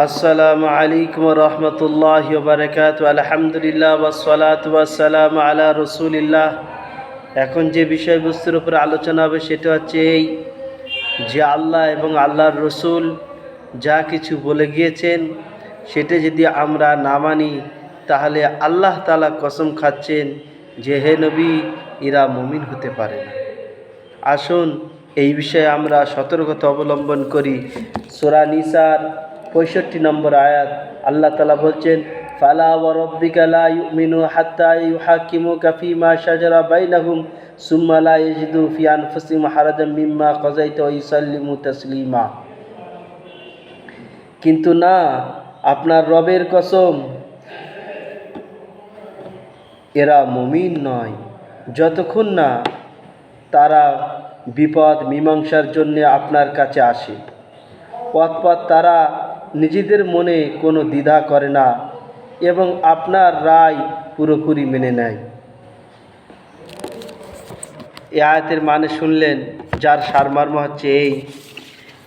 আসসালামু আলাইকুম রহমতুল্লাহি ওয়া বারাকাতুহু। আলহামদুলিল্লাহ ওয়াসসালাতু ওয়াসসালামু আলা রাসূলিল্লাহ। এখন যে বিষয়বস্তুর উপর আলোচনা হবে সেটা হচ্ছে এই যে আল্লাহ এবং আল্লাহর রসুল যা কিছু বলে গিয়েছেন সেটা যদি আমরা না মানি তাহলে আল্লাহ তাআলা কসম খাচ্ছেন যে হে নবী, এরা মুমিন হতে পারে না। আসুন এই বিষয়ে আমরা সতর্কতা অবলম্বন করি। সূরা নিসার 65 নম্বর আয়াত আল্লাহ তাআলা বলছেন, ফালা ওয়া রাব্বিকা লা ইউমিনু হাত্তা ইউহাক্কিমুকা ফীমা শাজারা বাইনাহুম সুম্মা লা ইয়াজিদু ফি আনফুসিহিম হারাজাম মিম্মা কাযাইতা ওয়া ইউসাল্লিমু তাসলিমা। কিন্তু না, আপনার রবের কসম, এরা মুমিন নয় যতক্ষণ না তারা বিপদ মীমাংসার জন্য আপনার কাছে আসে। পথ তারা নিজেদের মনে কোনো দ্বিধা করে না এবং আপনার রায় পুরোপুরি মেনে নেয়। এই আয়াতের মানে শুনলেন, যার সারমর্ম হচ্ছে এই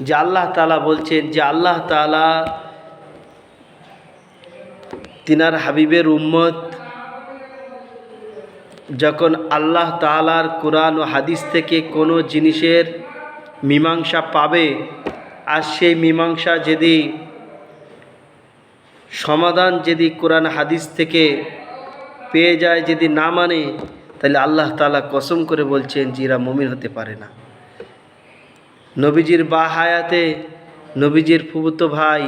যে আল্লাহ তাআলা বলছেন যে আল্লাহ তাআলা তিনার হাবিবের উম্মত যখন আল্লাহ তাআলার কোরআন ও হাদিস থেকে কোনো জিনিসের মীমাংসা পাবে, আর সেই মীমাংসা যদি সমাধান যদি কোরআন হাদিস থেকে পেয়ে যায়, যদি না মানে, তাহলে আল্লাহ তাআলা কসম করে বলছেন যে এরা মুমিন হতে পারে না। নবীজির বাহায়াতে নবীজির ফুফুতো ভাই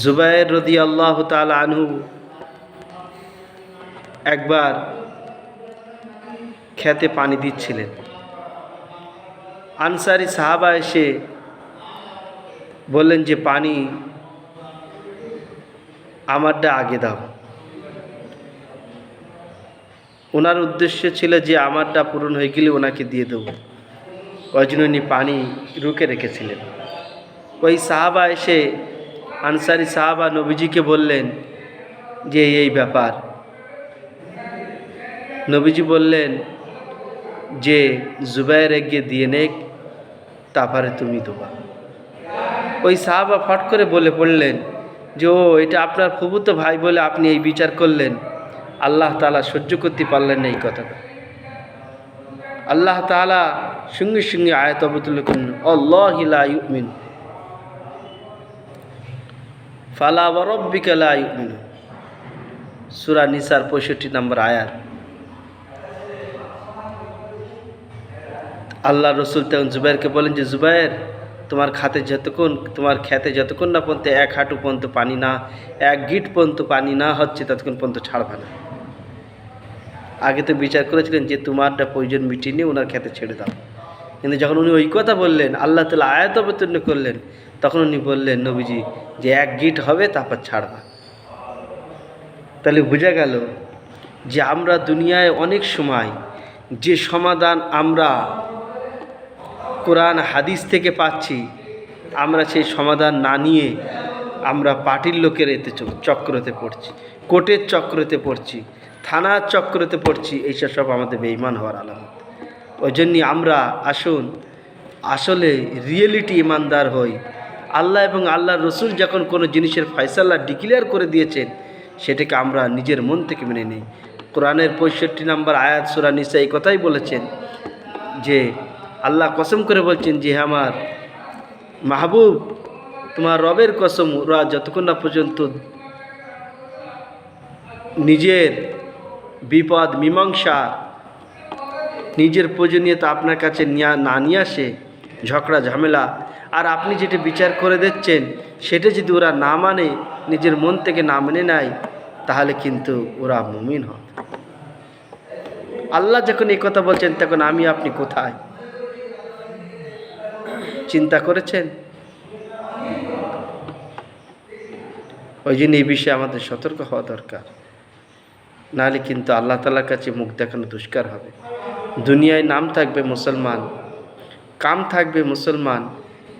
জুবায়ের রাদিয়াল্লাহু তাআলা আনহু একবার খেতে পানি দিচ্ছিলেন। আনসারি সাহাবা এসে বললেন যে পানি আমারটা আগে দাও। ওনার উদ্দেশ্য ছিল যে আমারটা পূরণ হয়ে গেলে ওনাকে দিয়ে দেবো, ওই জন্য উনি পানি রুখে রেখেছিলেন। ওই সাহাবা এসে আনসারি সাহাবা নবীজিকে বললেন যে এই ব্যাপার। নবীজি বললেন যে জুবায়ের এগিয়ে দিয়ে নেক, তারপরে তুমি দেবা। ওই সাহাবা ফট করে বলে পড়লেন যে ও, এটা আপনার ফুফুতো ভাই বলে আপনি এই বিচার করলেন। আল্লাহ তাআলা সহ্য করতে পারলেন না এই কথাটা। আল্লাহ তাআলা সঙ্গে সঙ্গে আয়াত অবতীর্ণ করলেন, আল্লাহু লা ইউমিন ফালা ওয়া রাব্বিকা লা ইউমিনু। সূরা নিসার 65 নম্বর আয়াত। আল্লাহ রসুল তখন জুবায়েরকে বলেন যে জুবায়ের, তোমার খেতে যতক্ষণ না পর্যন্ত এক হাঁটু পর্যন্ত পানি না, এক গিট পর্যন্ত পানি না হচ্ছে, ততক্ষণ পর্যন্ত ছাড়বে না। আগে তো বিচার করেছিলেন যে তোমারটা প্রয়োজন মিটিয়ে নিয়ে ওনার খেতে ছেড়ে দাও, কিন্তু যখন উনি ওই কথা বললেন, আল্লাহ তাআলা আয়াত অবতীর্ণ করলেন, তখন উনি বললেন নবীজি যে এক গিট হবে তারপর ছাড়বা। তাহলে বোঝা গেল যে আমরা দুনিয়ায় অনেক সময় যে সমাধান আমরা কোরআন হাদিস থেকে পাচ্ছি, আমরা সেই সমাধান না নিয়ে আমরা পার্টির লোকের এতে চক্রতে পড়ছি, কোর্টের চক্রতে পড়ছি, থানার চক্রতে পড়ছি। এইসব সব আমাদের বেঈমান হওয়ার আলামত। ওই জন্যই আমরা আসুন আসলে রিয়েলিটি ইমানদার হই। আল্লাহ এবং আল্লাহর রসুল যখন কোনো জিনিসের ফয়সালা ডিক্লেয়ার করে দিয়েছেন, সেটাকে আমরা নিজের মন থেকে মেনে নিই। কোরআনের 65 নম্বর আয়াত সূরা নিসা এই কথাই বলেছেন যে আল্লাহ কসম করে বলছেন যে আমার মাহবুব, তোমার রবের কসম, ওরা যতক্ষণ না পর্যন্ত নিজের বিপদ মীমাংসা, নিজের প্রয়োজনীয়তা আপনার কাছে না নিয়ে আসে, ঝগড়া ঝামেলা, আর আপনি যেটা বিচার করে দিচ্ছেন সেটা যদি ওরা না মানে, নিজের মন থেকে না মেনে নেয়, তাহলে কিন্তু ওরা মুমিন হয়। আল্লাহ যখন এই কথা বলছেন, তখন আমি আপনি কোথায়? চিন্তা করেছেন? ওই জন্য এই বিষয়ে আমাদের সতর্ক হওয়া দরকার, নাহলে কিন্তু আল্লাহ তাআলার কাছে মুখ দেখানো দুষ্কার হবে। দুনিয়ায় নাম থাকবে মুসলমান, কাম থাকবে মুসলমান,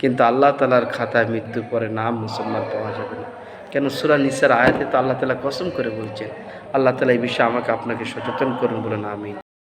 কিন্তু আল্লাহ তাআলার খাতায় মৃত্যুর পরে নাম মুসলমান পাওয়া যাবে না। কেন? সূরা নিসার আয়াতে তো আল্লাহ তাআলা কসম করে বলছেন। আল্লাহ তাআলা এই বিষয়ে আমাকে আপনাকে সচেতন করুন বলেন, আমিন।